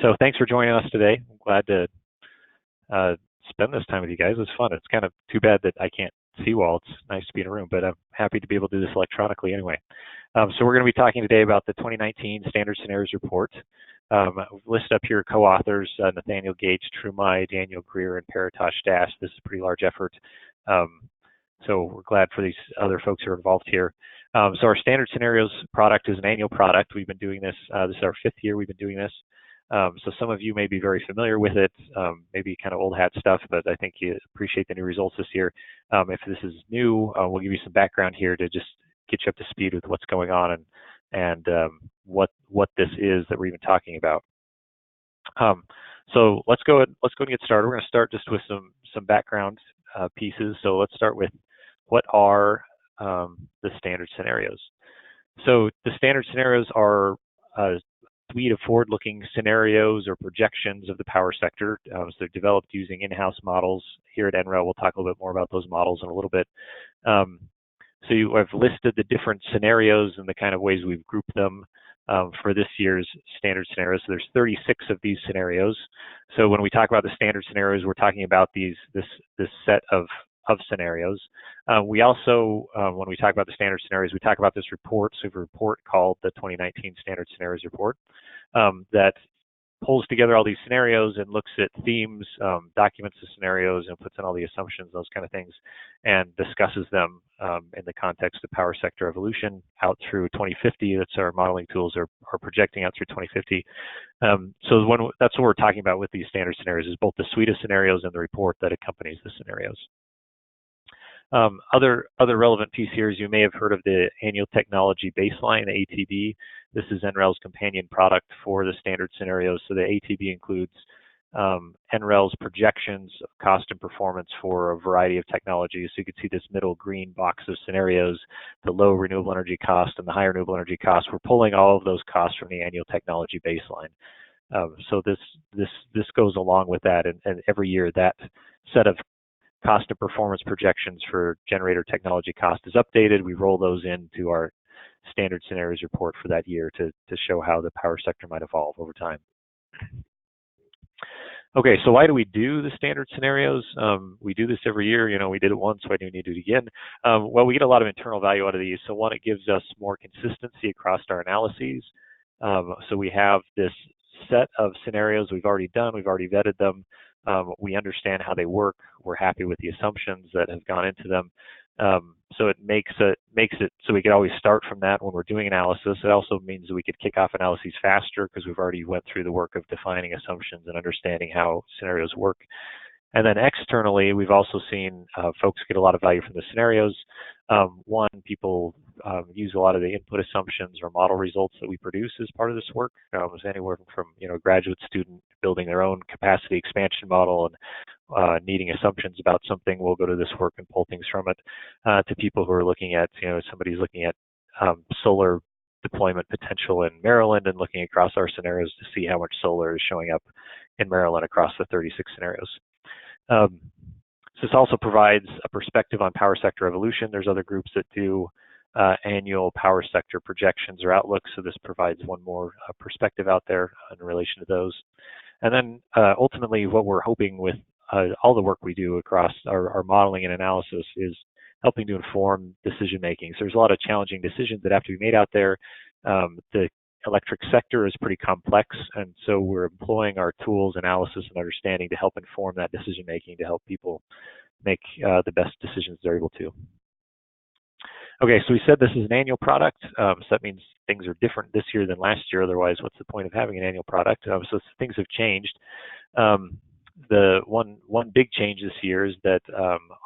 So thanks for joining us today. I'm glad to spend this time with you guys. It's fun. It's kind of too bad that I can't see you all. It's nice to be in a room, but I'm happy to be able to do this electronically anyway. So we're going to be talking today about the 2019 Standard Scenarios Report. I've listed up here co-authors, Nathaniel Gage, Trumai, Daniel Greer, and Paritosh Das. This is a pretty large effort. So we're glad for these other folks who are involved here. So our Standard Scenarios product is an annual product. We've been doing this. This is our 5th year we've been doing this. So some of you may be very familiar with it, maybe kind of old hat stuff, but I think you appreciate the new results this year. If this is new, we'll give you some background here to just get you up to speed with what's going on and what this is that we're even talking about. So let's go and get started. We're going to start just with some background pieces. So let's start with what are the standard scenarios. So the standard scenarios are suite of forward-looking scenarios or projections of the power sector. So they're developed using in-house models. Here at NREL, we'll talk a little bit more about those models in a little bit. So you have listed the different scenarios and the kind of ways we've grouped them for this year's standard scenarios. So there's 36 of these scenarios. So when we talk about the standard scenarios, we're talking about this set of scenarios. We also, when we talk about the standard scenarios, we talk about this report. So we have a report called the 2019 Standard Scenarios Report that pulls together all these scenarios and looks at themes, documents the scenarios, and puts in all the assumptions, those kind of things, and discusses them in the context of power sector evolution out through 2050. That's our modeling tools are projecting out through 2050. So that's what we're talking about with these standard scenarios, is both the suite of scenarios and the report that accompanies the scenarios. Other relevant piece here is you may have heard of the Annual Technology Baseline, the ATB. This is NREL's companion product for the standard scenarios. So the ATB includes NREL's projections of cost and performance for a variety of technologies. So you can see this middle green box of scenarios, the low renewable energy cost and the high renewable energy cost. We're pulling all of those costs from the Annual Technology Baseline. So this goes along with that, and every year that set of cost and performance projections for generator technology cost is updated. We roll those into our standard scenarios report for that year to show how the power sector might evolve over time. Okay, so why do we do the standard scenarios? We do this every year. You know, we did it once, why do we need to do it again? Well, we get a lot of internal value out of these. So one, it gives us more consistency across our analyses. So we have this set of scenarios we've already done, we've already vetted them. We understand how they work. We're happy with the assumptions that have gone into them. So it makes it so we could always start from that when we're doing analysis. It also means that we could kick off analyses faster because we've already went through the work of defining assumptions and understanding how scenarios work. And then externally, we've also seen folks get a lot of value from the scenarios. One, people use a lot of the input assumptions or model results that we produce as part of this work. It's anywhere from a graduate student building their own capacity expansion model and needing assumptions about something. We'll go to this work and pull things from it. To people who are looking at, somebody's looking at solar deployment potential in Maryland and looking across our scenarios to see how much solar is showing up in Maryland across the 36 scenarios. So this also provides a perspective on power sector evolution. There's other groups that do annual power sector projections or outlooks, so this provides one more perspective out there in relation to those. And then ultimately what we're hoping with all the work we do across our modeling and analysis is helping to inform decision making. So there's a lot of challenging decisions that have to be made out there. The electric sector is pretty complex, and so we're employing our tools, analysis, and understanding to help inform that decision making, to help people make the best decisions they're able to. Okay, so we said this is an annual product, so that means things are different this year than last year. Otherwise, what's the point of having an annual product? So things have changed. The one big change this year is that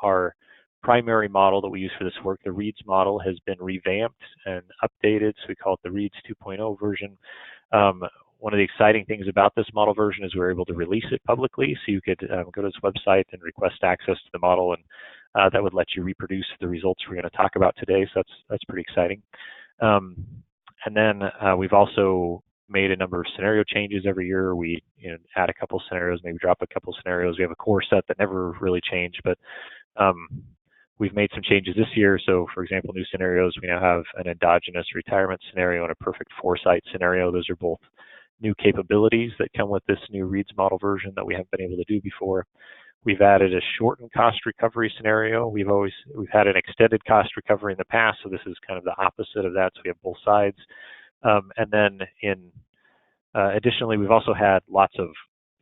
our primary model that we use for this work, the REEDS model, has been revamped and updated. So we call it the REEDS 2.0 version. One of the exciting things about this model version is we're able to release it publicly. So you could go to this website and request access to the model, and that would let you reproduce the results we're going to talk about today. So that's pretty exciting. And then we've also made a number of scenario changes every year. We add a couple scenarios, maybe drop a couple scenarios. We have a core set that never really changed, but we've made some changes this year. So for example, new scenarios, we now have an endogenous retirement scenario and a perfect foresight scenario. Those are both new capabilities that come with this new REIDS model version that we haven't been able to do before. We've added a shortened cost recovery scenario. We've had an extended cost recovery in the past, so this is kind of the opposite of that. So we have both sides. And then additionally, we've also had lots of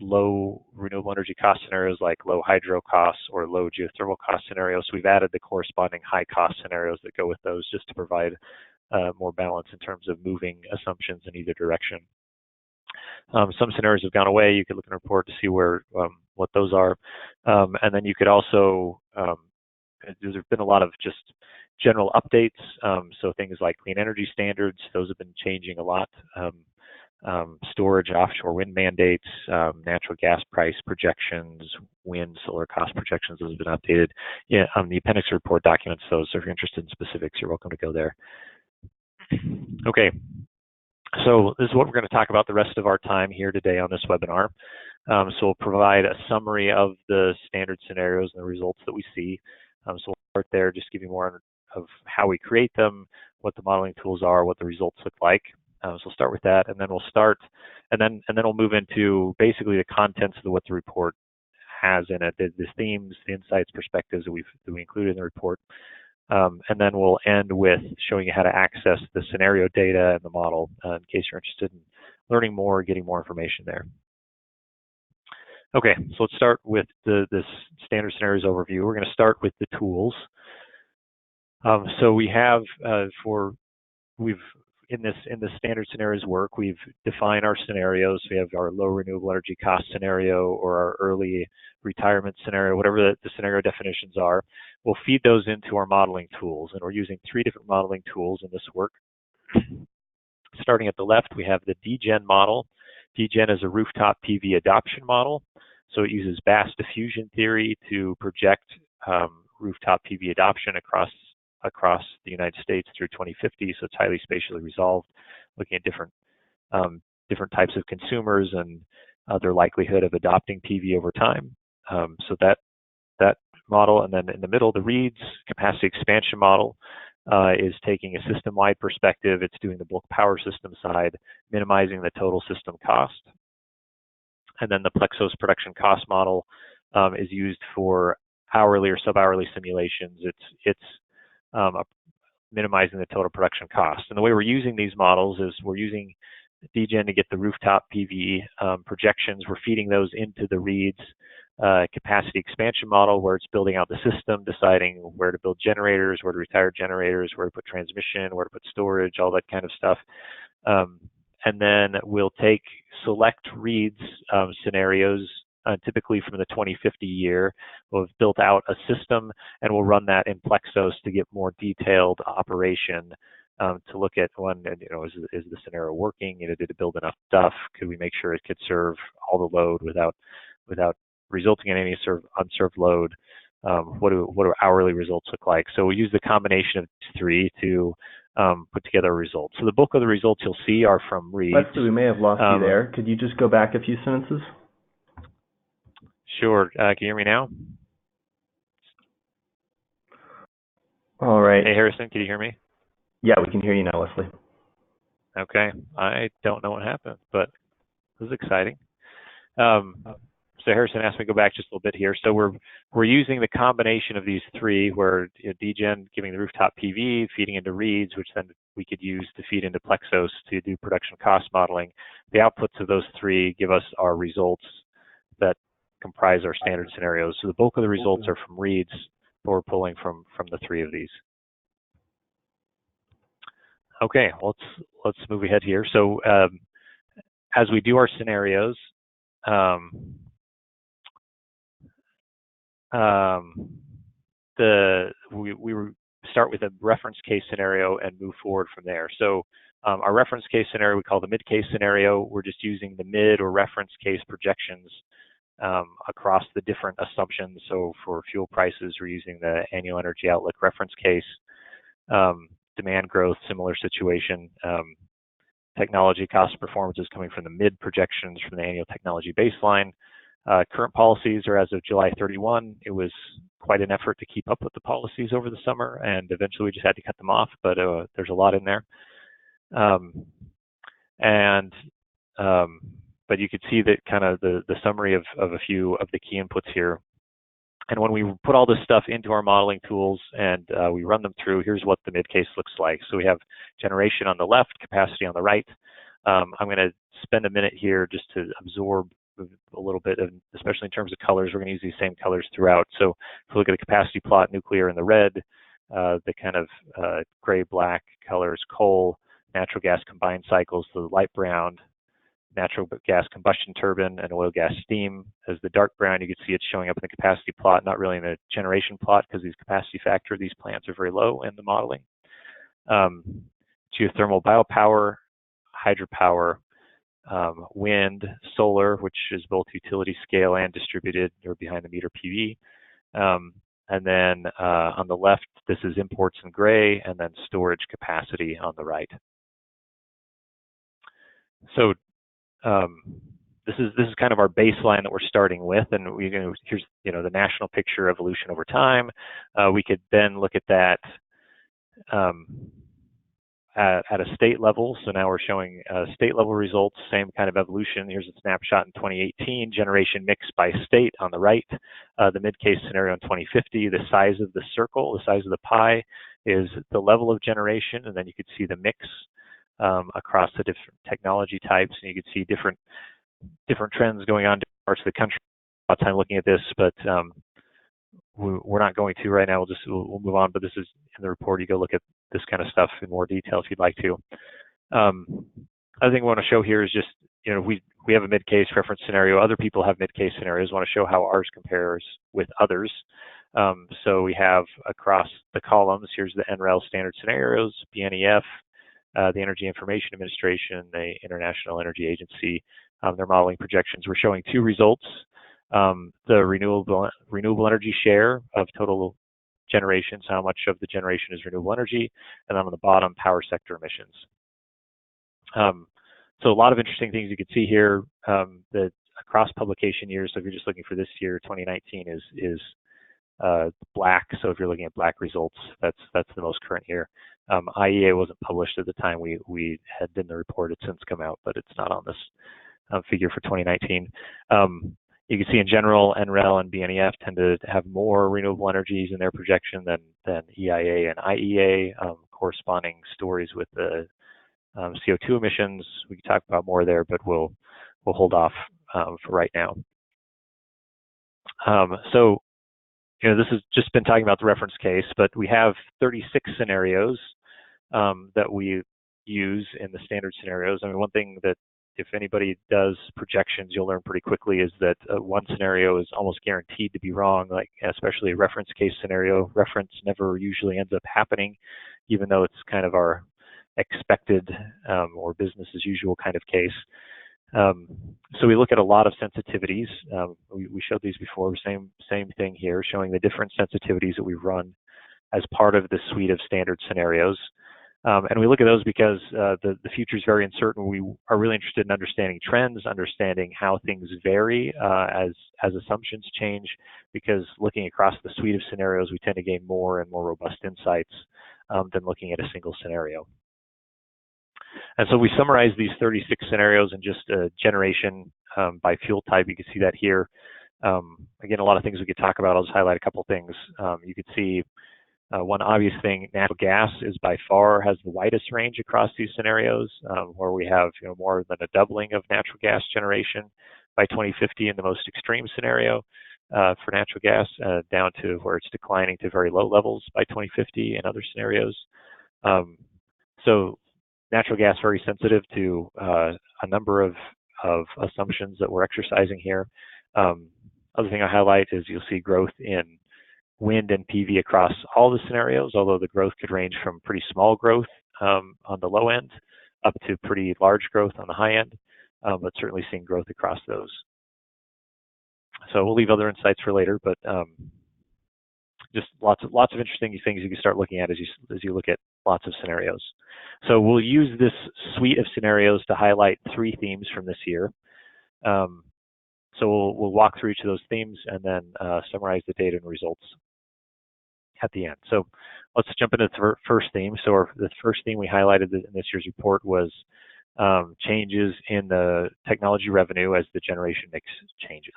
low renewable energy cost scenarios like low hydro costs or low geothermal cost scenarios. So we've added the corresponding high cost scenarios that go with those just to provide more balance in terms of moving assumptions in either direction. Some scenarios have gone away. You could look in the report to see where what those are. And then you could also, there's been a lot of just general updates. So things like clean energy standards, those have been changing a lot. Storage, offshore wind mandates, natural gas price projections, wind, solar cost projections, those have been updated. Yeah, the appendix report documents those. So if you're interested in specifics, you're welcome to go there. Okay. So this is what we're going to talk about the rest of our time here today on this webinar. So we'll provide a summary of the standard scenarios and the results that we see. So we'll start there, just give you more of how we create them, what the modeling tools are, what the results look like. So we'll start with that, and then we'll we'll move into basically the contents of what the report has in it, the themes, the insights, perspectives that we included in the report. And then we'll end with showing you how to access the scenario data and the model in case you're interested in learning more, getting more information there. Okay, so let's start with this standard scenarios overview. We're going to start with the tools. So we have in the standard scenarios work, we've defined our scenarios. We have our low renewable energy cost scenario or our early retirement scenario, whatever the scenario definitions are. We'll feed those into our modeling tools, and we're using 3 different modeling tools in this work. Starting at the left, we have the DGen model. DGen is a rooftop PV adoption model. So it uses vast diffusion theory to project rooftop PV adoption across the United States through 2050. So it's highly spatially resolved, looking at different types of consumers and their likelihood of adopting PV over time. So that model, and then in the middle, the REIDS capacity expansion model is taking a system-wide perspective. It's doing the bulk power system side, minimizing the total system cost. And then the Plexos production cost model is used for hourly or sub-hourly simulations. It's minimizing the total production cost. And the way we're using these models is we're using DGen to get the rooftop PV projections. We're feeding those into the REIDS capacity expansion model, where it's building out the system, deciding where to build generators, where to retire generators, where to put transmission, where to put storage, all that kind of stuff. And then we'll take select REIDS scenarios, typically from the 2050 year. We'll have built out a system, and we'll run that in Plexos to get more detailed operation, to look at is the scenario working? Did it build enough stuff? Could we make sure it could serve all the load without resulting in any sort of unserved load? What do hourly results look like? So we use the combination of these 3 to put together a result. So the bulk of the results you'll see are from REIDS. Wesley, we may have lost you there. Could you just go back a few sentences? Sure. Can you hear me now? All right. Hey, Harrison, can you hear me? Yeah, we can hear you now, Wesley. Okay. I don't know what happened, but this is exciting. So Harrison asked me to go back just a little bit here. So we're using the combination of these 3, where DGen giving the rooftop PV, feeding into REIDS, which then we could use to feed into Plexos to do production cost modeling. The outputs of those 3 give us our results that comprise our standard scenarios. So the bulk of the results are from REIDS, but we're pulling from the 3 of these. Okay, let's move ahead here. So as we do our scenarios, we start with a reference case scenario and move forward from there. So our reference case scenario we call the mid case scenario. We're just using the mid or reference case projections across the different assumptions. So for fuel prices, we're using the annual energy outlook reference case. Demand growth, similar situation. Technology cost of performance is coming from the mid projections from the annual technology baseline. Current policies are as of July 31. It was quite an effort to keep up with the policies over the summer, and eventually we just had to cut them off, but there's a lot in there. And but you could see that kind of the summary of a few of the key inputs here. And when we put all this stuff into our modeling tools and we run them through, here's what the mid case looks like. So we have generation on the left, capacity on the right. I'm going to spend a minute here just to absorb a little bit, especially in terms of colors. We're going to use these same colors throughout. So if we look at a capacity plot, nuclear in the red, the kind of gray-black colors, coal, natural gas combined cycles, the light brown, natural gas combustion turbine, and oil gas steam. As the dark brown, you can see it's showing up in the capacity plot, not really in the generation plot, because these capacity factor, these plants are very low in the modeling. Geothermal biopower, hydropower, wind, solar, which is both utility scale and distributed, or behind the meter PV. And then on the left, this is imports in gray, and then storage capacity on the right. So this is kind of our baseline that we're starting with, and here's the national picture evolution over time. We could then look at that at a state level. So now we're showing state level results, same kind of evolution. Here's a snapshot in 2018, generation mix by state on the right, the mid-case scenario in 2050. The size of the circle, the size of the pie, is the level of generation, and then you could see the mix across the different technology types, and you could see different trends going on in different parts of the country. A lot of time looking at this, but we're not going to right now. We'll move on. But this is in the report. You go look at this kind of stuff in more detail if you'd like to. Other thing we want to show here is just we have a mid-case reference scenario. Other people have mid-case scenarios. We want to show how ours compares with others. So we have across the columns. Here's the NREL standard scenarios, BNEF, the Energy Information Administration, the International Energy Agency, their modeling projections. We're showing two results: the renewable energy share of total generations, how much of the generation is renewable energy, and then on the bottom, power sector emissions. So a lot of interesting things you can see here. The across publication years, so if you're just looking for this year, 2019 is black. So if you're looking at black results, that's the most current year. IEA wasn't published at the time we had in the report. It's since come out, but it's not on this figure for 2019. You can see in general, NREL and BNEF tend to have more renewable energies in their projection than EIA and IEA. Corresponding stories with the CO2 emissions. We can talk about more there, but we'll hold off for right now. So this has just been talking about the reference case, but we have 36 scenarios that we use in the standard scenarios. I mean, one thing that if anybody does projections, you'll learn pretty quickly is that one scenario is almost guaranteed to be wrong, like especially a reference case scenario. Reference never usually ends up happening, even though it's kind of our expected or business as usual kind of case. So we look at a lot of sensitivities. We showed these before, same thing here, showing the different sensitivities that we run as part of the suite of standard scenarios. And we look at those because the future is very uncertain. We are really interested in understanding trends, understanding how things vary as assumptions change, because looking across the suite of scenarios, we tend to gain more and more robust insights than looking at a single scenario. And so we summarize these 36 scenarios in just generation by fuel type. You can see that here. Again, a lot of things we could talk about. I'll just highlight a couple things. You could see one obvious thing: natural gas is by far has the widest range across these scenarios, where we have more than a doubling of natural gas generation by 2050 in the most extreme scenario for natural gas, down to where it's declining to very low levels by 2050 in other scenarios. So natural gas very sensitive to a number of assumptions that we're exercising here. Other thing I highlight is you'll see growth in wind and PV across all the scenarios, although the growth could range from pretty small growth on the low end up to pretty large growth on the high end, but certainly seeing growth across those. So we'll leave other insights for later, but just lots of interesting things you can start looking at as you look at lots of scenarios. So we'll use this suite of scenarios to highlight 3 themes from this year. So we'll walk through each of those themes and then summarize the data and results at the end. So let's jump into the first theme. So the first theme we highlighted in this year's report was changes in the technology revenue as the generation mix changes.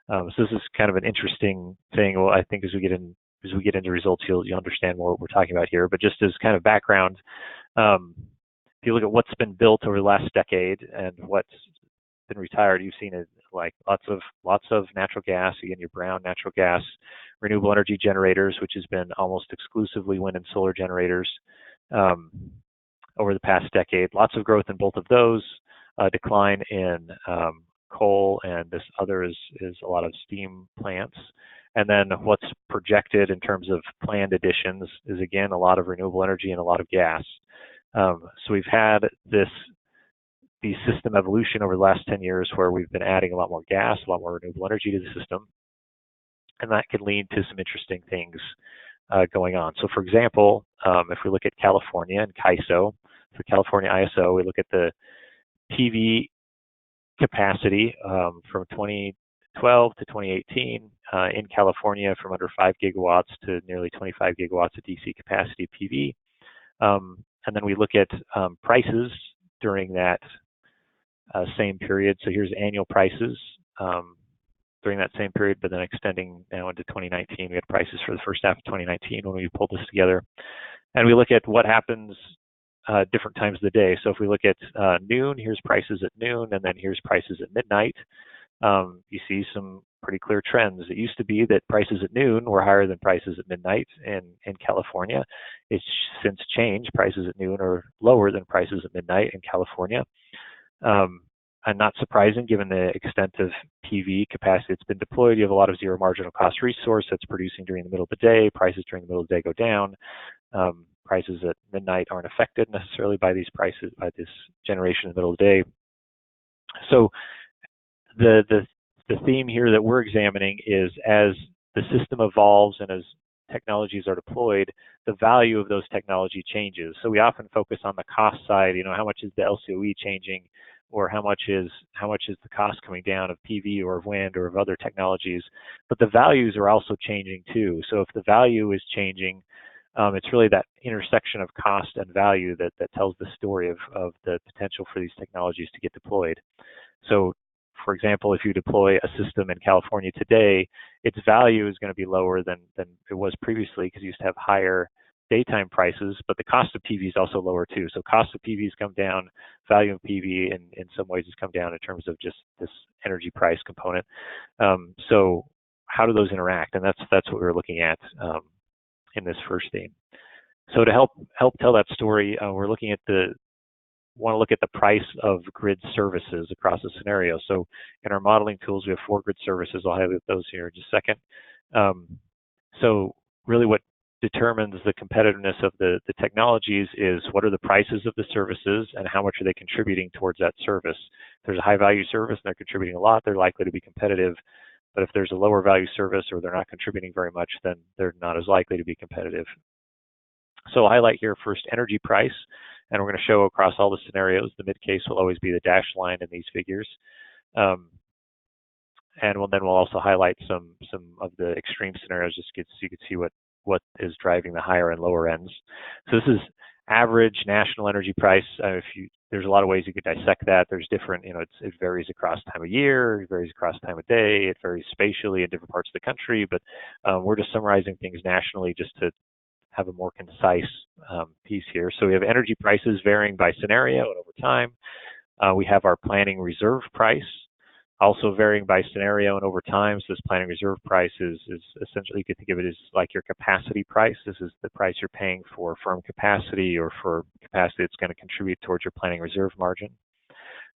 So this is kind of an interesting thing. Well, I think as we get into results, you'll understand more what we're talking about here. But just as kind of background, if you look at what's been built over the last decade and what's been retired, you've seen it like lots of natural gas, again, your brown natural gas, renewable energy generators, which has been almost exclusively wind and solar generators over the past decade. Lots of growth in both of those, decline in coal, and this other is a lot of steam plants. And then what's projected in terms of planned additions is, again, a lot of renewable energy and a lot of gas. So we've had the system evolution over the last 10 years where we've been adding a lot more gas, a lot more renewable energy to the system, and that can lead to some interesting things going on. So for example, if we look at California and CAISO, for California ISO, we look at the PV capacity from 2012 to 2018 in California, from under 5 gigawatts to nearly 25 gigawatts of DC capacity PV. And then we look at prices during that same period. So here's annual prices during that same period, but then extending now into 2019. We had prices for the first half of 2019 when we pulled this together. And we look at what happens different times of the day. So if we look at noon, here's prices at noon, and then here's prices at midnight. You see some pretty clear trends. It used to be that prices at noon were higher than prices at midnight in California. It's since changed. Prices at noon are lower than prices at midnight in California. And not surprising given the extent of PV capacity that's been deployed. You have a lot of zero marginal cost resource that's producing during the middle of the day. Prices during the middle of the day go down. Prices at midnight aren't affected necessarily by these prices, by this generation in the middle of the day. So the theme here that we're examining is, as the system evolves and as technologies are deployed, the value of those technology changes. So we often focus on the cost side. How much is the LCOE changing, or how much is the cost coming down of PV or of wind or of other technologies? But the values are also changing too. So if the value is changing, it's really that intersection of cost and value that tells the story of the potential for these technologies to get deployed. So, for example, if you deploy a system in California today, its value is going to be lower than it was previously, because you used to have higher daytime prices, but the cost of PV is also lower too. So cost of PV has come down, value of PV in some ways has come down in terms of just this energy price component. So how do those interact? And that's what we're looking at in this first theme. So to help tell that story, we're looking at want to look at the price of grid services across a scenario. So in our modeling tools, we have 4 grid services. I'll highlight those here in just a second. So really what determines the competitiveness of the technologies is, what are the prices of the services and how much are they contributing towards that service. If there's a high value service and they're contributing a lot, they're likely to be competitive. But if there's a lower value service or they're not contributing very much, then they're not as likely to be competitive. So I'll highlight here first energy price, and we're going to show across all the scenarios. The mid case will always be the dashed line in these figures. And then we'll also highlight some of the extreme scenarios, just so you can see what is driving the higher and lower ends. So this is average national energy price. There's a lot of ways you could dissect that. There's different, it varies across time of year, it varies across time of day, it varies spatially in different parts of the country, but we're just summarizing things nationally just to have a more concise piece here. So we have energy prices varying by scenario and over time. We have our planning reserve price, also varying by scenario and over time. So this planning reserve price is essentially, you could think of it as like your capacity price. This is the price you're paying for firm capacity or for capacity that's going to contribute towards your planning reserve margin.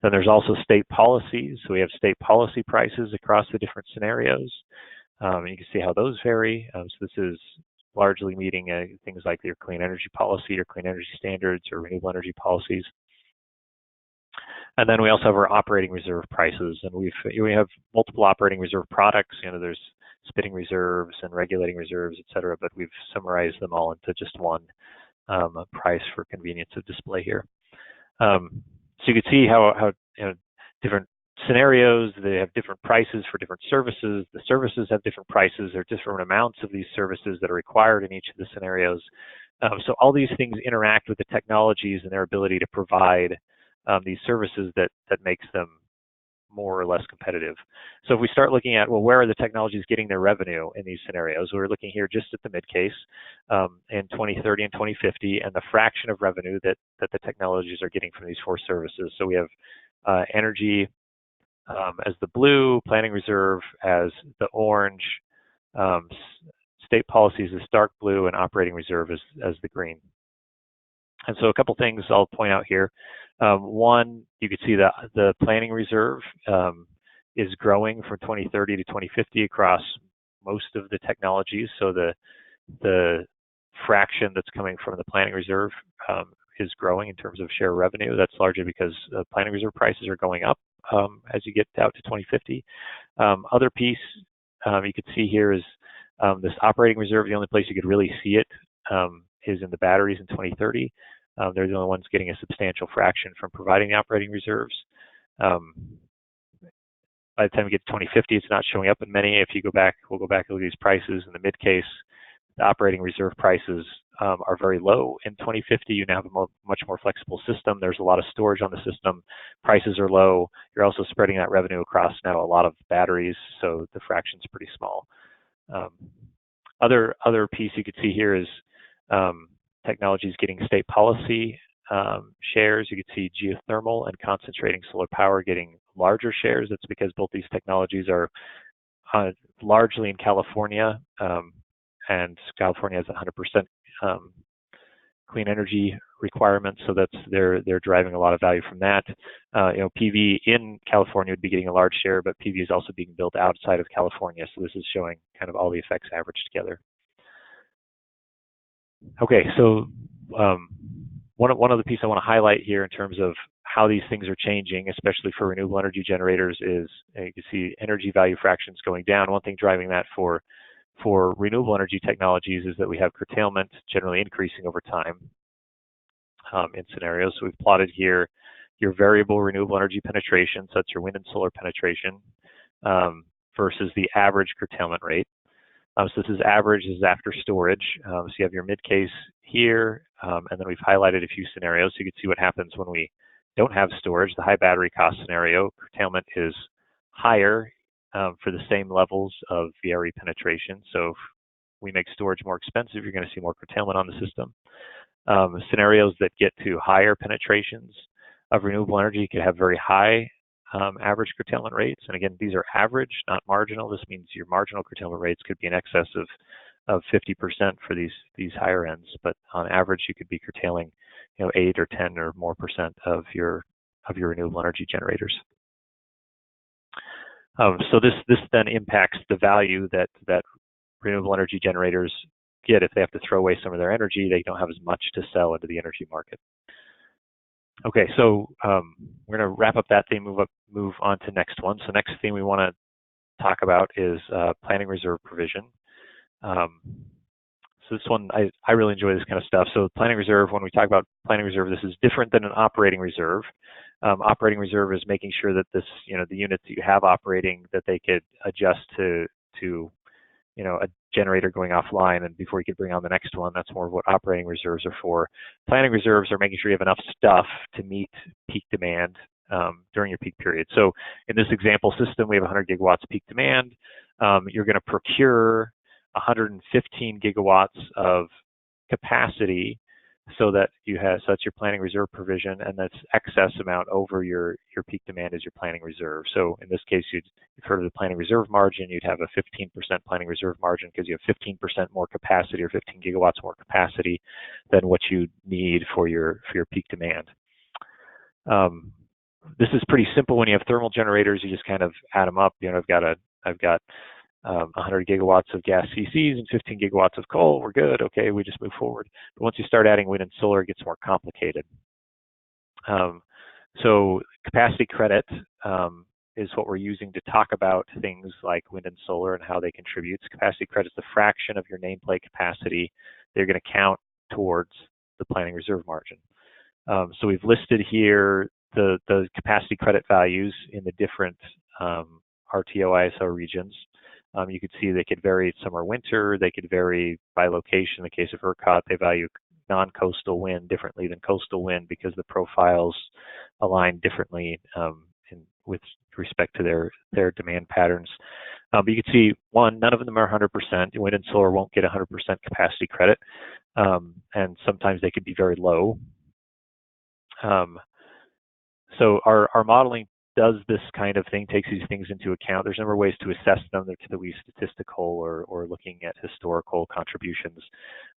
Then there's also state policies. So we have state policy prices across the different scenarios. You can see how those vary. So this is largely meeting things like your clean energy policy or clean energy standards or renewable energy policies. And then we also have our operating reserve prices, and we have multiple operating reserve products. There's spitting reserves and regulating reserves, et cetera, but we've summarized them all into just one price for convenience of display here. So you can see how different scenarios, they have different prices for different services. The services have different prices. There are different amounts of these services that are required in each of the scenarios. So all these things interact with the technologies and their ability to provide these services that makes them more or less competitive. So if we start looking at, well, where are the technologies getting their revenue in these scenarios? We're looking here just at the mid case in 2030 and 2050, and the fraction of revenue that the technologies are getting from these four services. So we have energy as the blue, planning reserve as the orange, state policies as dark blue, and operating reserve as the green. And so a couple things I'll point out here. One, you can see that the planning reserve is growing from 2030 to 2050 across most of the technologies. So the fraction that's coming from the planning reserve is growing in terms of share revenue. That's largely because planning reserve prices are going up as you get out to 2050. Other piece you can see here is this operating reserve. The only place you could really see it is in the batteries in 2030. They're the only ones getting a substantial fraction from providing the operating reserves. By the time we get to 2050, it's not showing up in many. If you go back, we'll go back and look at these prices. In the mid case, the operating reserve prices are very low. In 2050, you now have a much more flexible system. There's a lot of storage on the system. Prices are low. You're also spreading that revenue across now a lot of batteries, so the fraction's pretty small. Other piece you could see here is technologies getting state policy shares. You can see geothermal and concentrating solar power getting larger shares. That's because both these technologies are largely in California, and California has 100% clean energy requirements, so they're driving a lot of value from that. PV in California would be getting a large share, but PV is also being built outside of California, so this is showing kind of all the effects averaged together. Okay, so one other piece I want to highlight here in terms of how these things are changing, especially for renewable energy generators, is you can see energy value fractions going down. One thing driving that for renewable energy technologies is that we have curtailment generally increasing over time in scenarios. So we've plotted here your variable renewable energy penetration, so that's your wind and solar penetration, versus the average curtailment rate. So this is average, this is after storage. So you have your mid case here, and then we've highlighted a few scenarios so you can see what happens when we don't have storage. The high battery cost scenario, curtailment is higher for the same levels of VRE penetration. So if we make storage more expensive, you're going to see more curtailment on the system. Scenarios that get to higher penetrations of renewable energy could have very high average curtailment rates. And again, these are average, not marginal. This means your marginal curtailment rates could be in excess of 50% for these higher ends. But on average, you could be curtailing 8 or 10 or more percent of your renewable energy generators. So this then impacts the value that renewable energy generators get. If they have to throw away some of their energy, they don't have as much to sell into the energy market. Okay, so we're going to wrap up that theme, move on to next one. So next thing we want to talk about is planning reserve provision. So this one, I really enjoy this kind of stuff. So planning reserve, when we talk about planning reserve, this is different than an operating reserve. Operating reserve is making sure that the units that you have operating, that they could adjust to a generator going offline and before you could bring on the next one. That's more of what operating reserves are for. Planning reserves are making sure you have enough stuff to meet peak demand during your peak period. So in this example system, we have 100 gigawatts peak demand. You're going to procure 115 gigawatts of capacity so that's your planning reserve provision, and that's excess amount over your peak demand is your planning reserve. So in this case, you've heard of the planning reserve margin. You'd have a 15% planning reserve margin because you have 15% more capacity or 15 gigawatts more capacity than what you need for your peak demand. This is pretty simple when you have thermal generators. You just kind of add them up. I've got 100 gigawatts of gas CCs and 15 gigawatts of coal. We're good. Okay, we just move forward. But once you start adding wind and solar, it gets more complicated. So capacity credit is what we're using to talk about things like wind and solar and how they contribute. Capacity credit is the fraction of your nameplate capacity they're going to count towards the planning reserve margin. So we've listed here the capacity credit values in the different RTO ISO regions. You could see they could vary. Some are winter. They could vary by location. In the case of ERCOT, they value non-coastal wind differently than coastal wind because the profiles align differently with respect to their demand patterns. But you can see, one, none of them are 100%. Wind and solar won't get 100% capacity credit, and sometimes they could be very low. So our modeling does this kind of thing, takes these things into account. There's a number of ways to assess them. They're typically statistical or looking at historical contributions.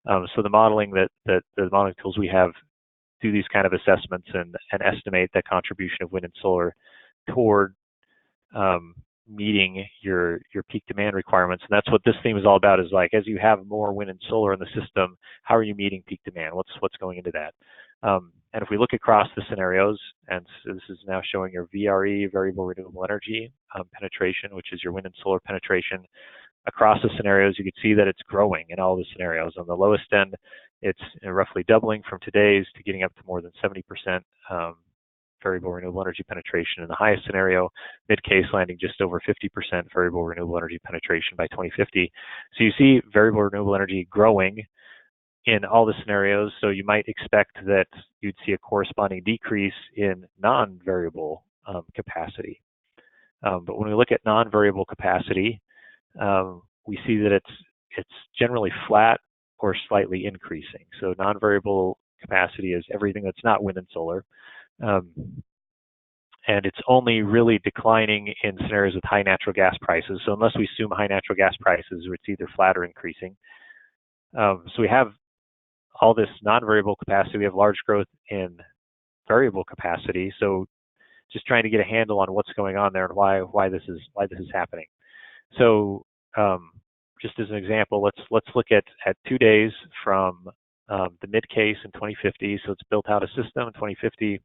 So the modeling the modeling tools we have do these kind of assessments and estimate the contribution of wind and solar toward meeting your peak demand requirements. And that's what this theme is all about, is like, as you have more wind and solar in the system, how are you meeting peak demand? What's going into that? And if we look across the scenarios, and so this is now showing your VRE, variable renewable energy penetration, which is your wind and solar penetration. Across the scenarios, you can see that it's growing in all the scenarios. On the lowest end, it's roughly doubling from today's to getting up to more than 70% variable renewable energy penetration in the highest scenario, mid-case landing just over 50% variable renewable energy penetration by 2050. So you see variable renewable energy growing in all the scenarios, so you might expect that you'd see a corresponding decrease in non-variable capacity. But when we look at non-variable capacity, we see that it's generally flat or slightly increasing. So non-variable capacity is everything that's not wind and solar. And it's only really declining in scenarios with high natural gas prices. So unless we assume high natural gas prices, it's either flat or increasing. So we have all this non-variable capacity. We have large growth in variable capacity. So just trying to get a handle on what's going on there and why this is happening. So just as an example, let's look at 2 days from the mid case in 2050. So it's built out a system in 2050,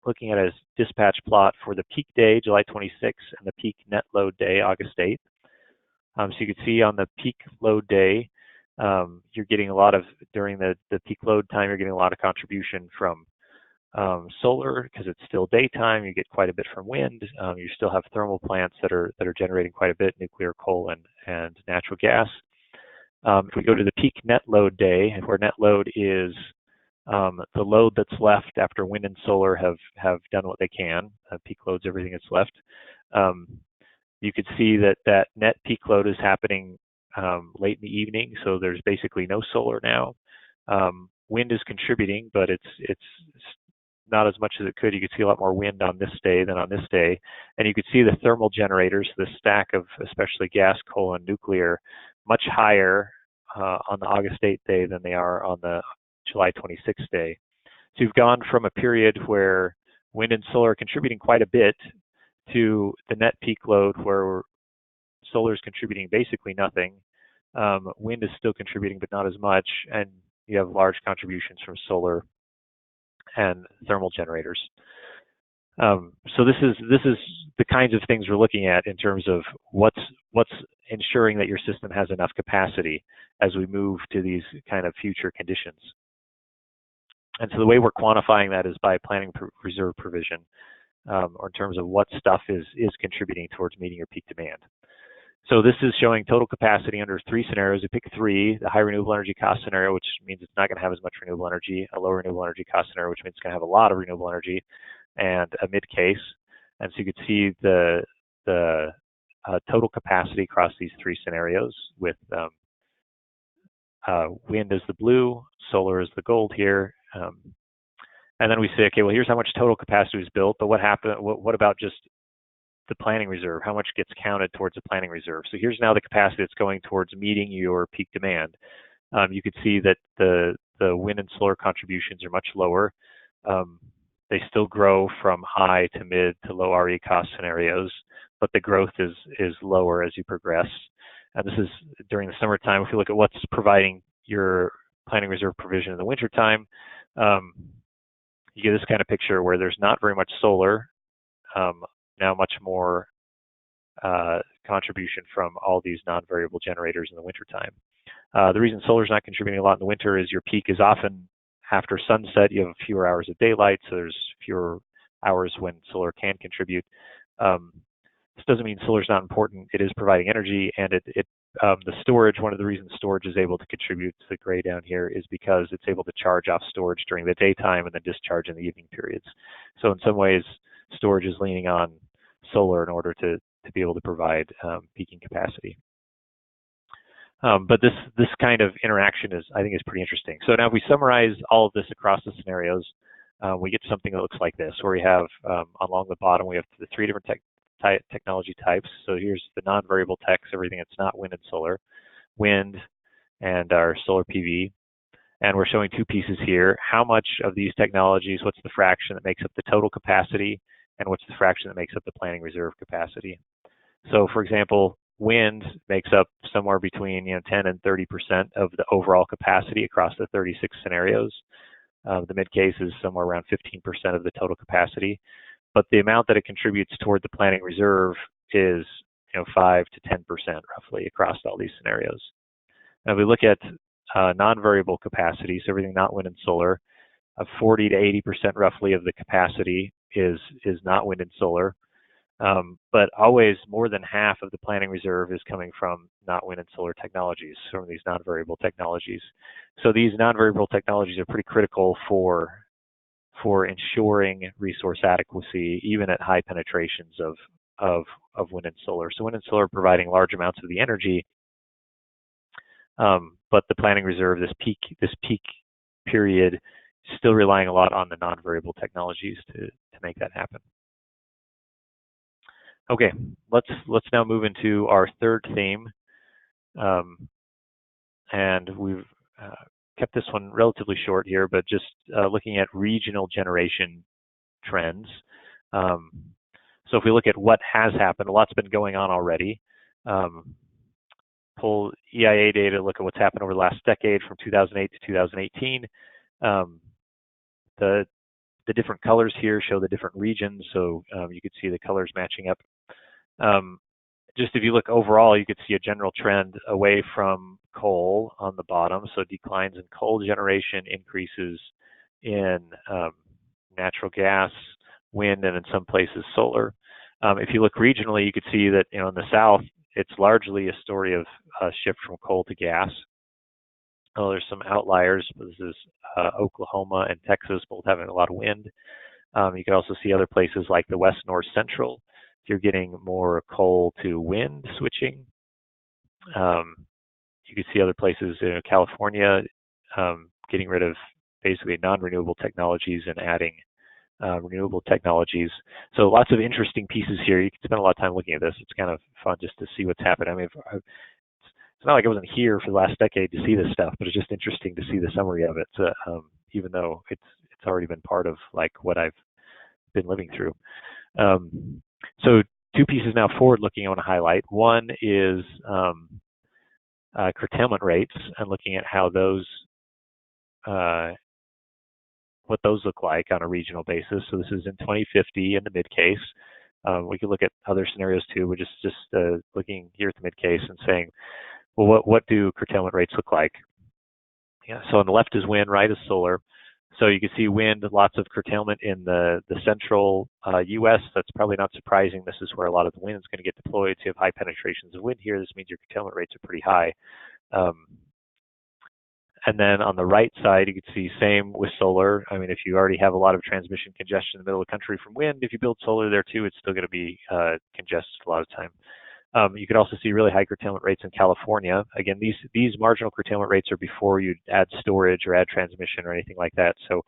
looking at a dispatch plot for the peak day, July 26th, and the peak net load day, August 8th. So you can see on the peak load day, you're getting a lot of, during the peak load time, you're getting a lot of contribution from solar because it's still daytime. You get quite a bit from wind. You still have thermal plants that are generating quite a bit, nuclear, coal, and natural gas. If we go to the peak net load day, where net load is the load that's left after wind and solar have done what they can, peak load's everything that's left. You could see that net peak load is happening late in the evening, so there's basically no solar now. Wind is contributing, but it's not as much as it could. You could see a lot more wind on this day than on this day. And you could see the thermal generators, the stack of especially gas, coal, and nuclear, much higher on the August 8th day than they are on the July 26th day. So you've gone from a period where wind and solar are contributing quite a bit to the net peak load where solar is contributing basically nothing. Wind is still contributing, but not as much. And you have large contributions from solar and thermal generators. So this is the kinds of things we're looking at in terms of what's ensuring that your system has enough capacity as we move to these kind of future conditions. And so the way we're quantifying that is by planning reserve provision, or in terms of what stuff is contributing towards meeting your peak demand. So this is showing total capacity under 3 scenarios. We pick 3: the high renewable energy cost scenario, which means it's not going to have as much renewable energy; a low renewable energy cost scenario, which means it's going to have a lot of renewable energy; and a mid case. And so you could see the total capacity across these 3 scenarios, with wind as the blue, solar is the gold here. And then we say, okay, well, here's how much total capacity was built, but what happened? What about just the planning reserve? How much gets counted towards the planning reserve? So here's now the capacity that's going towards meeting your peak demand. You could see that the wind and solar contributions are much lower. They still grow from high to mid to low RE cost scenarios, but the growth is lower as you progress. And this is during the summertime. If you look at what's providing your planning reserve provision in the wintertime, you get this kind of picture where there's not very much solar, now much more contribution from all these non-variable generators in the wintertime. The reason solar is not contributing a lot in the winter is your peak is often after sunset. You have fewer hours of daylight, so there's fewer hours when solar can contribute. This doesn't mean solar is not important. It is providing energy, and the storage, one of the reasons storage is able to contribute to the gray down here is because it's able to charge off storage during the daytime and then discharge in the evening periods. So in some ways, storage is leaning on solar in order to be able to provide peaking capacity. But this kind of interaction I think is pretty interesting. So now if we summarize all of this across the scenarios, we get something that looks like this, where we have along the bottom, we have the three different technology types. So here's the non-variable techs, everything that's not wind and solar, wind and our solar PV. And we're showing two pieces here. How much of these technologies, what's the fraction that makes up the total capacity, and what's the fraction that makes up the planning reserve capacity? So for example, wind makes up somewhere between 10 and 30% of the overall capacity across the 36 scenarios. The mid case is somewhere around 15% of the total capacity. But the amount that it contributes toward the planning reserve is 5 to 10% roughly across all these scenarios. Now, if we look at non-variable capacity, so everything not wind and solar, 40 to 80% roughly of the capacity is not wind and solar. But always more than half of the planning reserve is coming from not wind and solar technologies, from these non-variable technologies. So these non-variable technologies are pretty critical for ensuring resource adequacy, even at high penetrations of wind and solar. So wind and solar are providing large amounts of the energy, but the planning reserve, this peak period, is still relying a lot on the non-variable technologies to make that happen. Okay, let's now move into our third theme, and we've kept this one relatively short here, but just looking at regional generation trends. So if we look at what has happened, a lot's been going on already. Pull EIA data, look at what's happened over the last decade from 2008 to 2018. The different colors here show the different regions, so you could see the colors matching up. Just if you look overall, you could see a general trend away from coal on the bottom, so declines in coal generation, increases in natural gas, wind, and in some places solar. If you look regionally, you could see that in the south, it's largely a story of a shift from coal to gas. Oh, there's some outliers. This is Oklahoma and Texas, both having a lot of wind. You can also see other places like the west, north, central. You're getting more coal to wind switching. You can see other places in California getting rid of basically non-renewable technologies and adding renewable technologies. So lots of interesting pieces here. You can spend a lot of time looking at this. It's kind of fun just to see what's happened. I mean, it's not like I wasn't here for the last decade to see this stuff, but it's just interesting to see the summary of it, even though it's already been part of like what I've been living through. So two pieces now forward-looking I want to highlight. One is curtailment rates and looking at how those, what those look like on a regional basis. So this is in 2050 in the mid case. We could look at other scenarios too. We're just looking here at the mid case and saying, well, what do curtailment rates look like? Yeah. So on the left is wind, right is solar. So you can see wind, lots of curtailment in the central U.S. That's probably not surprising. This is where a lot of the wind is going to get deployed. So you have high penetrations of wind here. This means your curtailment rates are pretty high. And then on the right side, you can see same with solar. I mean, if you already have a lot of transmission congestion in the middle of the country from wind, if you build solar there too, it's still going to be congested a lot of time. You could also see really high curtailment rates in California. Again, these marginal curtailment rates are before you add storage or add transmission or anything like that. So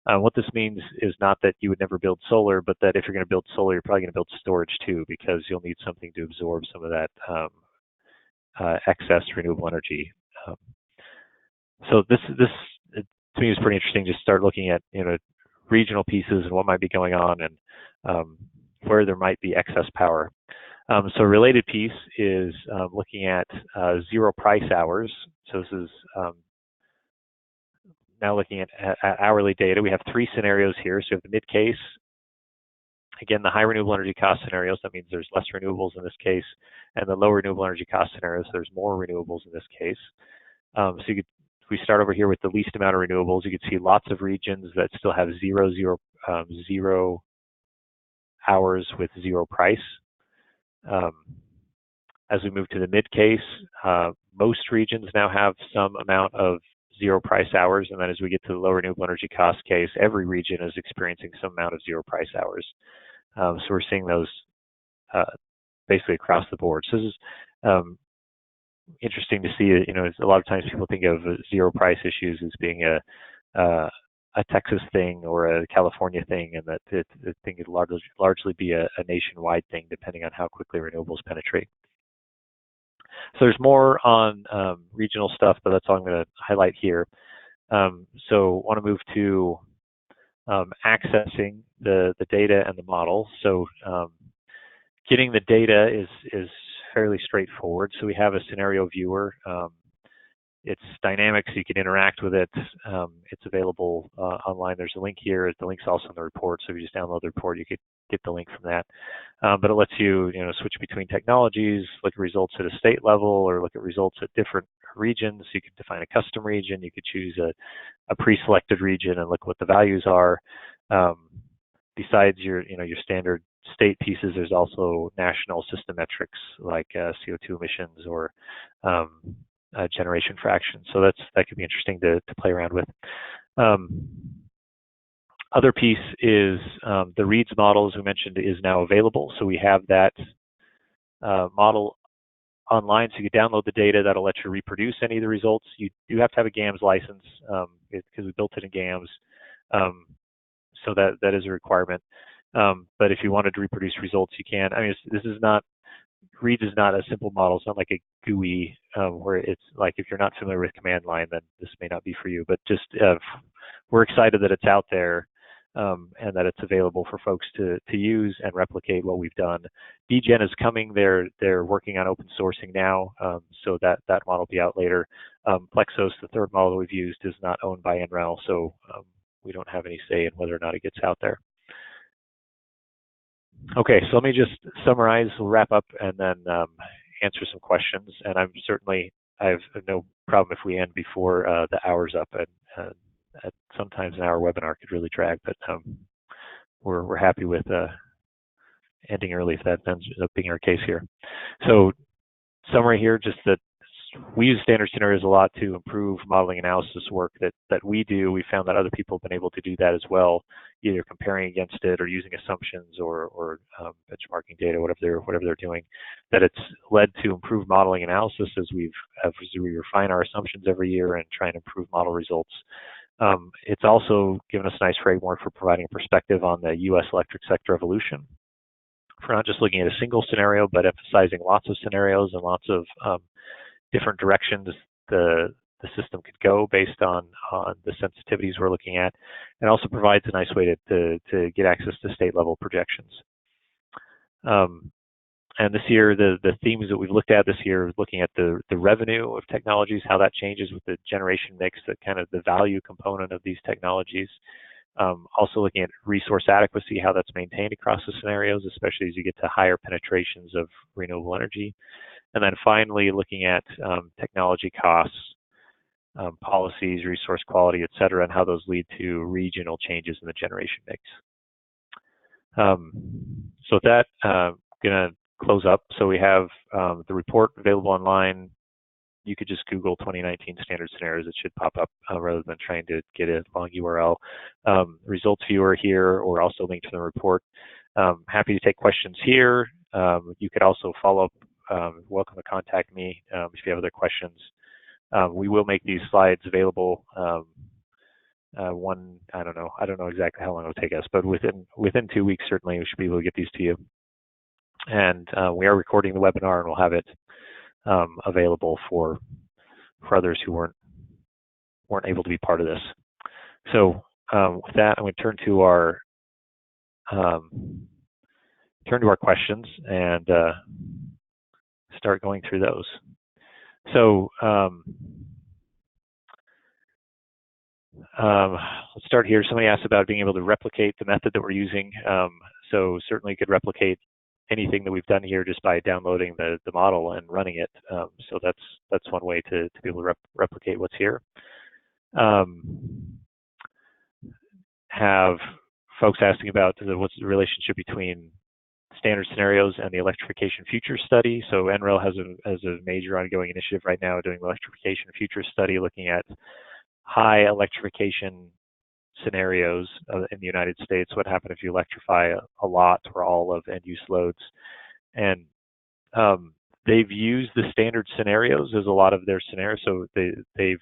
what this means is not that you would never build solar, but that if you're going to build solar, you're probably going to build storage too, because you'll need something to absorb some of that excess renewable energy. So this to me is pretty interesting. Just start looking at regional pieces and what might be going on and where there might be excess power. So a related piece is looking at zero price hours. So this is now looking at hourly data. We have three scenarios here. So we have the mid case. Again, the high renewable energy cost scenarios, that means there's less renewables in this case, and the low renewable energy cost scenarios, there's more renewables in this case. So if we start over here with the least amount of renewables, you can see lots of regions that still have zero hours with zero price. as we move to the mid case, most regions now have some amount of zero price hours, and then as we get to the low renewable energy cost case, every region is experiencing some amount of zero price hours. So we're seeing those basically across the board. So this is interesting to see. You know, a lot of times people think of zero price issues as being a Texas thing or a California thing, and that it think it'd largely be a nationwide thing, depending on how quickly renewables penetrate. So there's more on regional stuff, but that's all I'm going to highlight here. So I want to move to accessing the data and the model. So getting the data is fairly straightforward. So we have a scenario viewer. It's dynamic, so you can interact with it. It's available online. There's a link here. The link's also in the report, so if you just download the report, you could get the link from that. But it lets you, switch between technologies, look at results at a state level, or look at results at different regions. You can define a custom region. You could choose a pre-selected region and look what the values are. Besides your standard state pieces, there's also national system metrics like CO2 emissions or generation fraction. So that could be interesting to play around with. Other piece is the READS model, as we mentioned, is now available. So we have that model online, so you can download the data. That'll let you reproduce any of the results. You do have to have a GAMS license because we built it in GAMS, so that is a requirement. But if you wanted to reproduce results, you can. I mean, READS is not a simple model. It's not like a GUI where it's like, if you're not familiar with command line, then this may not be for you. But just we're excited that it's out there and that it's available for folks to use and replicate what we've done. DGen is coming. They're working on open sourcing now, so that model will be out later. Plexos, the third model that we've used, is not owned by NREL, so we don't have any say in whether or not it gets out there. Okay, so let me just summarize. We'll wrap up and then answer some questions. And I have no problem if we end before the hour's up. And sometimes an hour webinar could really drag, but we're happy with ending early if that ends up being our case here. So summary here, just that we use standard scenarios a lot to improve modeling analysis work that we do. We found that other people have been able to do that as well, either comparing against it or using assumptions or benchmarking data, whatever they're doing. That it's led to improved modeling analysis as we refine our assumptions every year and try and improve model results. It's also given us a nice framework for providing a perspective on the U.S. electric sector evolution. For not just looking at a single scenario, but emphasizing lots of scenarios and lots of different directions the system could go based on the sensitivities we're looking at, and also provides a nice way to get access to state level projections. And this year, the themes that we've looked at this year, looking at the revenue of technologies, how that changes with the generation mix, that kind of the value component of these technologies. Also looking at resource adequacy, how that's maintained across the scenarios, especially as you get to higher penetrations of renewable energy. And then finally, looking at technology costs, policies, resource quality, et cetera, and how those lead to regional changes in the generation mix. So with that, I'm going to close up. So we have the report available online. You could just Google 2019 standard scenarios. It should pop up rather than trying to get a long URL. Results viewer here, or also linked to the report. Happy to take questions here. You could also follow up. Welcome to contact me if you have other questions. We will make these slides available. I don't know exactly how long it'll take us, but within 2 weeks, certainly we should be able to get these to you. And we are recording the webinar, and we'll have it available for others who weren't able to be part of this. So with that, I'm going to turn to our questions and start going through those. So let's start here. Somebody asked about being able to replicate the method that we're using. So certainly you could replicate anything that we've done here just by downloading the model and running it. So that's one way to be able to replicate what's here. Have folks asking about what's the relationship between standard scenarios and the electrification future study. So NREL has a major ongoing initiative right now doing the electrification future study, looking at high electrification scenarios in the United States. What happens if you electrify a lot or all of end-use loads? And they've used the standard scenarios as a lot of their scenarios. So they've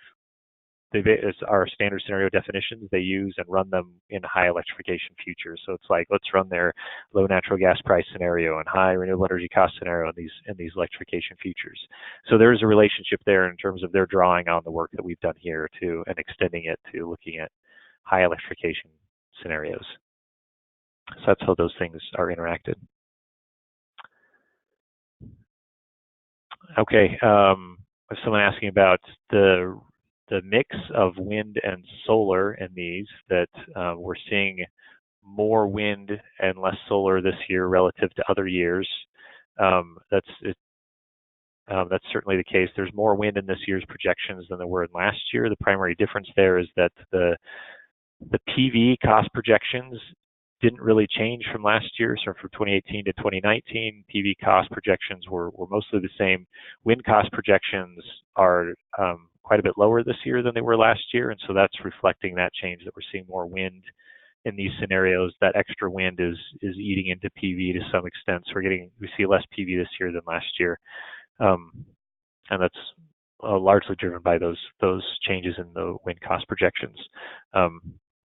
as our standard scenario definitions they use and run them in high electrification futures. So it's like, let's run their low natural gas price scenario and high renewable energy cost scenario in these electrification futures. So there's a relationship there in terms of they're drawing on the work that we've done here too and extending it to looking at high electrification scenarios. So that's how those things are interacted. Okay, someone asking about the mix of wind and solar in these, that we're seeing more wind and less solar this year relative to other years. That's certainly the case. There's more wind in this year's projections than there were in last year. The primary difference there is that the PV cost projections didn't really change from last year. So from 2018 to 2019, PV cost projections were mostly the same. Wind cost projections are quite a bit lower this year than they were last year, and so that's reflecting that change, that we're seeing more wind in these scenarios. That extra wind is eating into PV to some extent. So we see less PV this year than last year, and that's largely driven by those changes in the wind cost projections.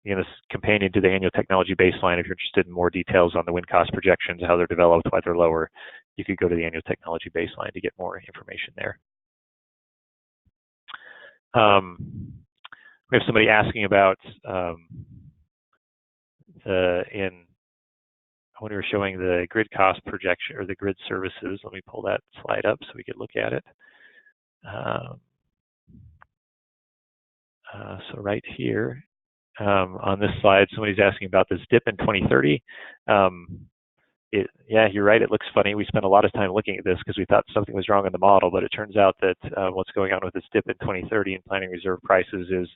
This companion to the annual technology baseline, if you're interested in more details on the wind cost projections, how they're developed, why they're lower, you could go to the annual technology baseline to get more information there. We have somebody asking about when we were showing the grid cost projection or the grid services. Let me pull that slide up so we could look at it. So right here on this slide, somebody's asking about this dip in 2030. Yeah, you're right. It looks funny. We spent a lot of time looking at this because we thought something was wrong in the model, but it turns out that what's going on with this dip in 2030 in planning reserve prices is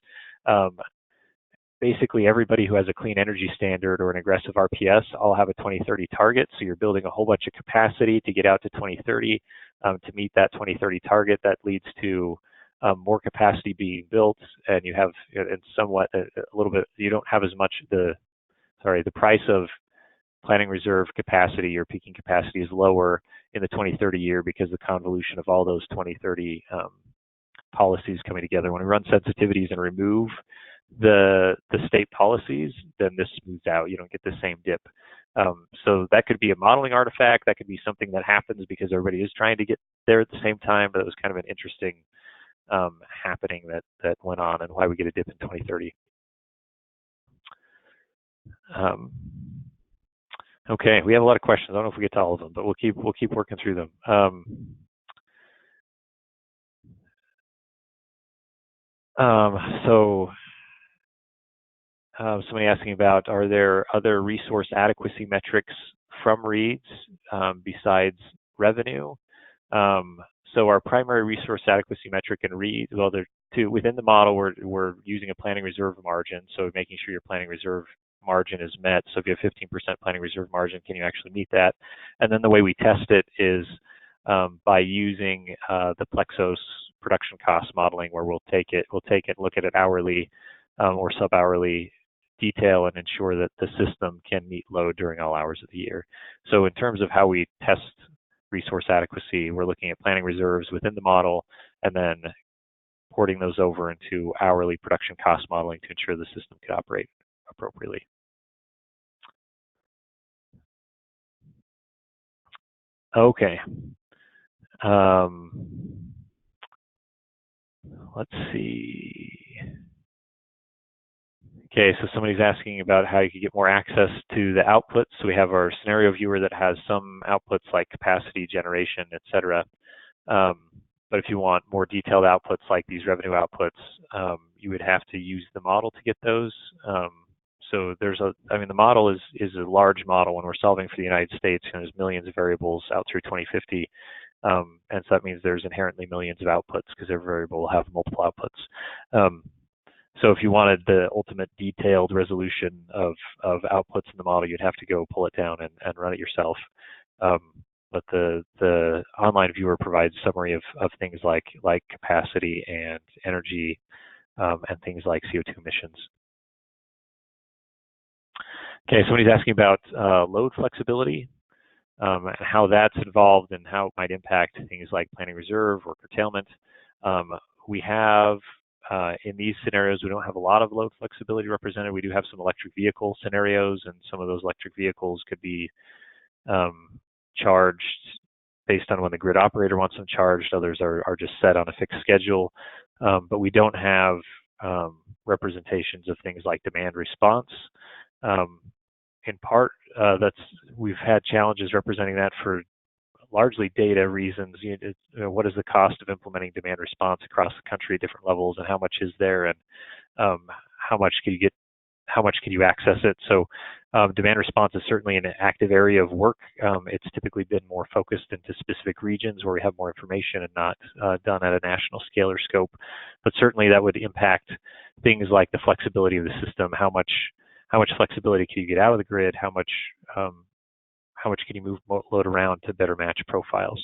basically everybody who has a clean energy standard or an aggressive RPS all have a 2030 target. So you're building a whole bunch of capacity to get out to 2030 to meet that 2030 target. That leads to more capacity being built, and you have you don't have as much the price of planning reserve capacity or peaking capacity is lower in the 2030 year because the convolution of all those 2030 policies coming together. When we run sensitivities and remove the state policies, then this smooths out. You don't get the same dip. So that could be a modeling artifact. That could be something that happens because everybody is trying to get there at the same time, but it was kind of an interesting happening that went on and why we get a dip in 2030. Okay, we have a lot of questions. I don't know if we get to all of them, but we'll keep working through them. Somebody asking about, are there other resource adequacy metrics from REITs besides revenue? So our primary resource adequacy metric in REIT, well, there are two. Within the model, we're using a planning reserve margin, so making sure your planning reserve margin is met. So if you have 15% planning reserve margin, can you actually meet that? And then the way we test it is by using the Plexos production cost modeling, where we'll take it, look at it hourly or sub-hourly detail and ensure that the system can meet load during all hours of the year. So in terms of how we test resource adequacy, we're looking at planning reserves within the model and then porting those over into hourly production cost modeling to ensure the system can operate appropriately. Okay. Let's see. Okay, so somebody's asking about how you could get more access to the outputs. So we have our scenario viewer that has some outputs like capacity generation, et cetera. But if you want more detailed outputs like these revenue outputs, you would have to use the model to get those. So the model is a large model when we're solving for the United States. There's millions of variables out through 2050. And so that means there's inherently millions of outputs because every variable will have multiple outputs. So if you wanted the ultimate detailed resolution of outputs in the model, you'd have to go pull it down and run it yourself. but the online viewer provides summary of things like capacity and energy and things like CO2 emissions. Okay, somebody's asking about load flexibility and how that's involved and how it might impact things like planning reserve or curtailment. We have, in these scenarios, we don't have a lot of load flexibility represented. We do have some electric vehicle scenarios, and some of those electric vehicles could be charged based on when the grid operator wants them charged. Others are just set on a fixed schedule. But we don't have representations of things like demand response. In part, we've had challenges representing that for largely data reasons. What is the cost of implementing demand response across the country at different levels, and how much is there, and how much can you access it? So demand response is certainly an active area of work. It's typically been more focused into specific regions where we have more information and not done at a national scale or scope. But certainly that would impact things like the flexibility of the system. How much flexibility can you get out of the grid? How much can you move load around to better match profiles?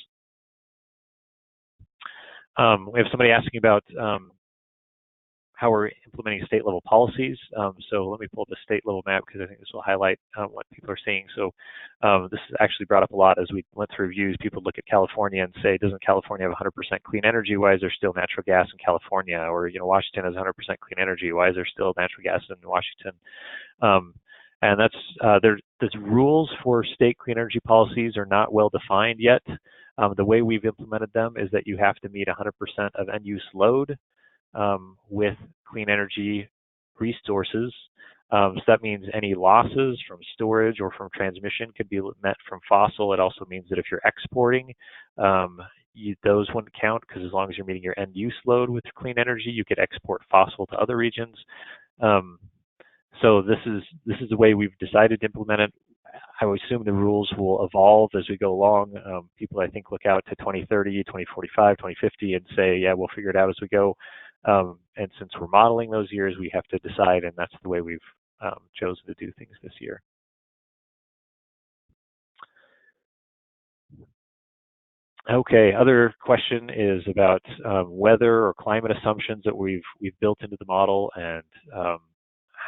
We have somebody asking about how we're implementing state level policies. So let me pull up the state level map because I think this will highlight what people are seeing. So this is actually brought up a lot as we went through reviews. People look at California and say, doesn't California have 100% clean energy? Why is there still natural gas in California? Or, Washington has 100% clean energy. Why is there still natural gas in Washington? And that's there's rules for state clean energy policies are not well defined yet. The way we've implemented them is that you have to meet 100% of end use load with clean energy resources. So that means any losses from storage or from transmission could be met from fossil. It also means that if you're exporting, those wouldn't count, because as long as you're meeting your end use load with clean energy, you could export fossil to other regions. So this is the way we've decided to implement it. I would assume the rules will evolve as we go along. People, I think, look out to 2030, 2045, 2050 and say, yeah, we'll figure it out as we go. And since we're modeling those years, we have to decide, and that's the way we've chosen to do things this year. Okay, other question is about weather or climate assumptions that we've built into the model and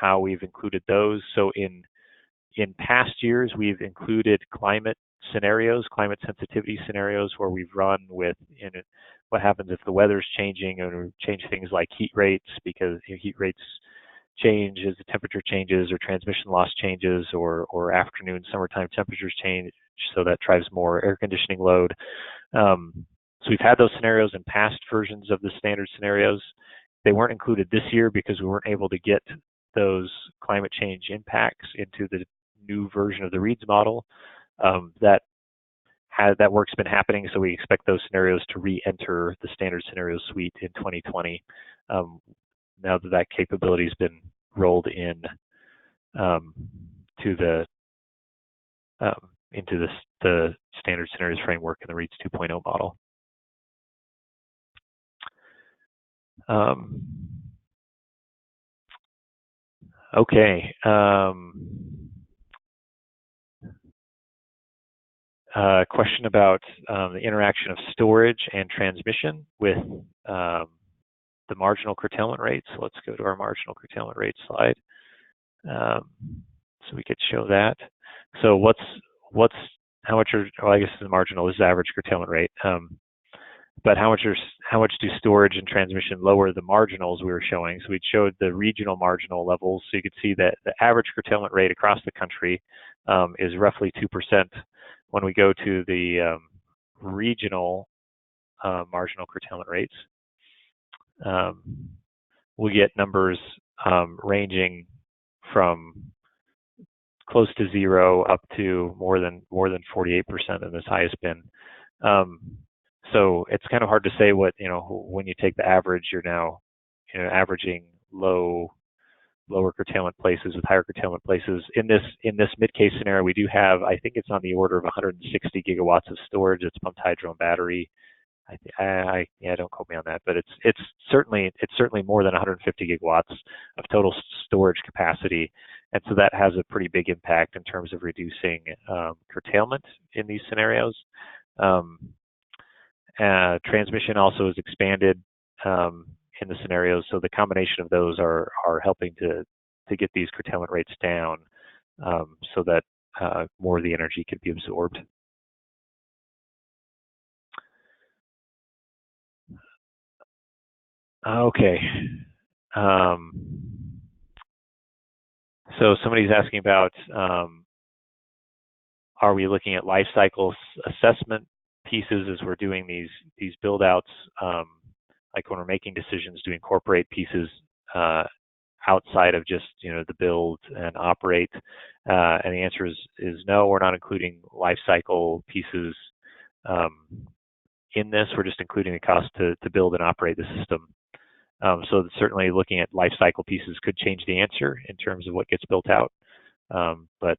how we've included those. So in past years, we've included climate scenarios, climate sensitivity scenarios, where we've run with what happens if the weather's changing, and change things like heat rates, because heat rates change as the temperature changes, or transmission loss changes, or afternoon summertime temperatures change, so that drives more air conditioning load. So we've had those scenarios in past versions of the standard scenarios. They weren't included this year because we weren't able to get those climate change impacts into the new version of the Reeds model. That work's been happening, so we expect those scenarios to re-enter the standard scenario suite in 2020. Now that capability has been rolled in into the standard scenarios framework in the Reeds 2.0 model. Okay. Question about the interaction of storage and transmission with the marginal curtailment rates. So let's go to our marginal curtailment rate slide. So we could show that. So how much I guess the marginal is the average curtailment rate. But how much do storage and transmission lower the marginals we were showing? So we showed the regional marginal levels. So you could see that the average curtailment rate across the country is roughly 2%. When we go to the regional marginal curtailment rates, we get numbers ranging from close to 0 up to more than 48%, and as high as been. So it's kind of hard to say what, when you take the average, you're now averaging lower curtailment places with higher curtailment places. In this mid-case scenario, we do have, I think it's on the order of 160 gigawatts of storage. It's pumped hydro and battery. Don't quote me on that, but it's certainly more than 150 gigawatts of total storage capacity. And so that has a pretty big impact in terms of reducing curtailment in these scenarios. Transmission also is expanded in the scenarios, so the combination of those are helping to get these curtailment rates down so that more of the energy can be absorbed. Okay. So somebody's asking about, are we looking at life cycle assessment pieces as we're doing these build outs, like when we're making decisions to incorporate pieces outside of just the build and operate? And the answer is no, we're not including life cycle pieces in this. We're just including the cost to build and operate the system. So certainly looking at life cycle pieces could change the answer in terms of what gets built out, but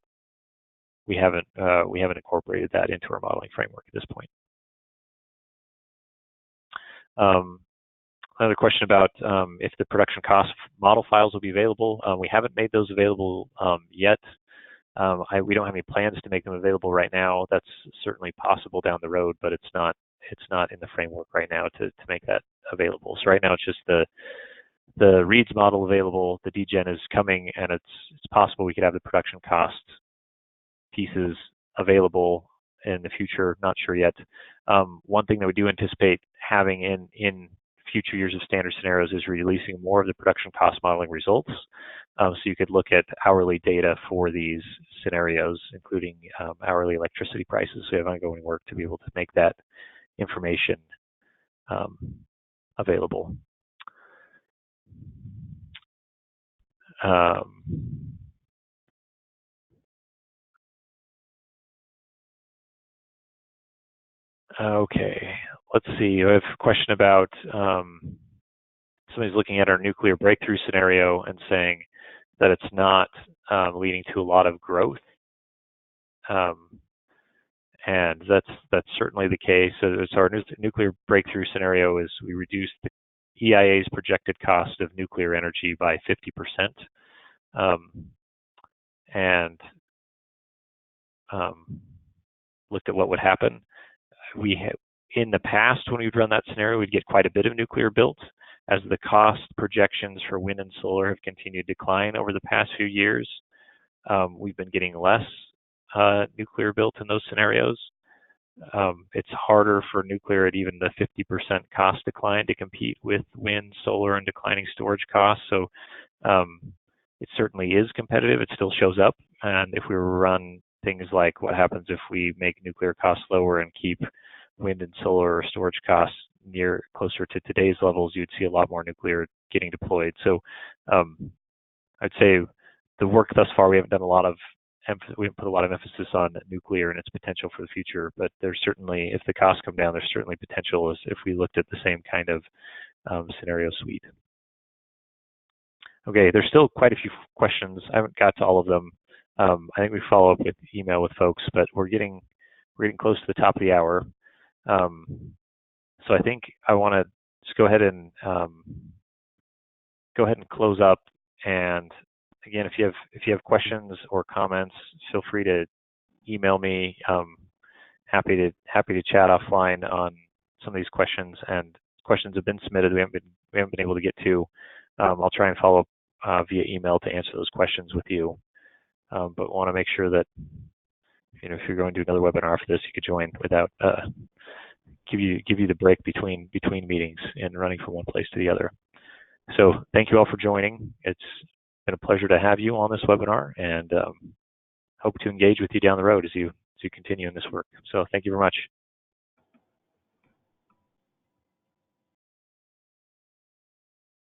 we haven't incorporated that into our modeling framework at this point. Another question about if the production cost model files will be available. We haven't made those available yet. We don't have any plans to make them available right now. That's certainly possible down the road, but it's not in the framework right now to make that available. So right now it's just the reads model available. The degen is coming, and it's possible we could have the production cost pieces available in the future. Not sure yet. One thing that we do anticipate having in future years of standard scenarios is releasing more of the production cost modeling results. So you could look at hourly data for these scenarios, including hourly electricity prices. So we have ongoing work to be able to make that information available. Okay, let's see. I have a question about somebody's looking at our nuclear breakthrough scenario and saying that it's not leading to a lot of growth. And that's certainly the case. So our nuclear breakthrough scenario is we reduce the EIA's projected cost of nuclear energy by 50%, and looked at what would happen. In the past, when we'd run that scenario, we'd get quite a bit of nuclear built. As the cost projections for wind and solar have continued to decline over the past few years, we've been getting less nuclear built in those scenarios. It's harder for nuclear at even the 50% cost decline to compete with wind, solar, and declining storage costs. So it certainly is competitive. It still shows up. And if we run things like what happens if we make nuclear costs lower and keep wind and solar or storage costs closer to today's levels, you'd see a lot more nuclear getting deployed. So I'd say the work thus far, we haven't put a lot of emphasis on nuclear and its potential for the future, but there's certainly, if the costs come down, there's certainly potential as if we looked at the same kind of scenario suite. Okay, there's still quite a few questions. I haven't got to all of them. I think we follow up with email with folks, but we're getting close to the top of the hour. So I think I want to just go ahead and close up. And again, if you have questions or comments, feel free to email me. Happy to chat offline on some of these questions. And questions have been submitted we haven't been able to get to. I'll try and follow up via email to answer those questions with you. But want to make sure that if you're going to do another webinar for this, you could join without give you the break between meetings and running from one place to the other. So thank you all for joining. It's been a pleasure to have you on this webinar, and hope to engage with you down the road as you continue in this work. So thank you very much.